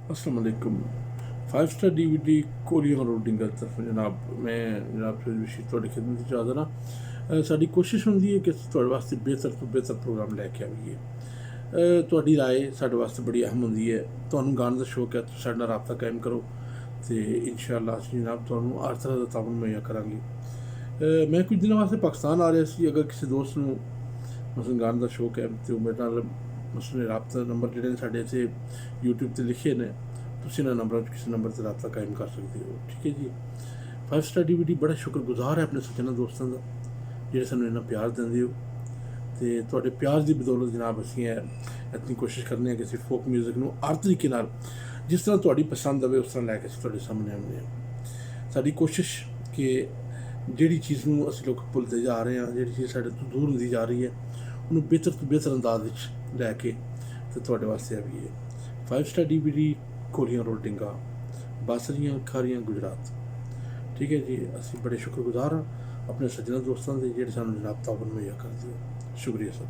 अस्सलाम वालेकुम। 5 star DVD कोलियन और डिंगा तरफ जनाब मैं जनाब बशीर थोड़ी खिदमत च हाज़र हाँ। साडी कोशिश होंदी है कि तुहाडे वास्ते बेहतर तो बेहतर प्रोग्राम लैके आईए। तुहाडी राय साडे वास्ते बड़ी अहम होंदी है। तुहानूं गाने दा शौक है तो साडे नाल राबता कायम करो तो इंशाअल्लाह असीं जनाब तुहानूं हर तरह दा ताउन मुहैया करांगे। मैं कुछ दिनों वास्ते पाकिस्तान आ रहा सी। अगर किसी दोस्त नूं मसलन गाने दा शौक है तो मेरे नाल मसलन राबता नंबर जिहड़े ने साडे इत्थे यूट्यूब ते लिखे ने, तुसीं इन्हां नंबरां च किसी नंबर ते राबता कायम कर सकदे हो। ठीक है जी। 5 स्टार DVD बड़ा शुक्रगुजार है अपने सज्जनां दोस्तां दा जेह्ड़े सानूं इन्ना प्यार दिंदे हो ते तुहाडे प्यार दी बदौलत जनाब असीं इतनी कोशिश करने कि असीं फोक म्यूजिक नूं हर तरीके नाल जिस तरह तुहाडी पसंद आवे उस तरह लैके असीं तुहाडे सामने आउने आं। साडी कोशिश कि जिहड़ी चीज़ नूं असीं लोग भुलदे जा रहे हैं, जिहड़ी चीज़ साडे तो दूर होंदी जा रही है, उन्होंने बेहतर तो बेहतर अंदाज लैके तो तुहाडे वास्ते आईए। 5 स्टार DVD कोलियन और डिंगा basrian kharian गुजरात। ठीक है जी। असीं बड़े शुक्रगुजार हाँ अपने सज्जनां दोस्तां दे जेह्ड़े सानूं जनाब ताउन मुहैया करदे हो। शुक्रिया सर।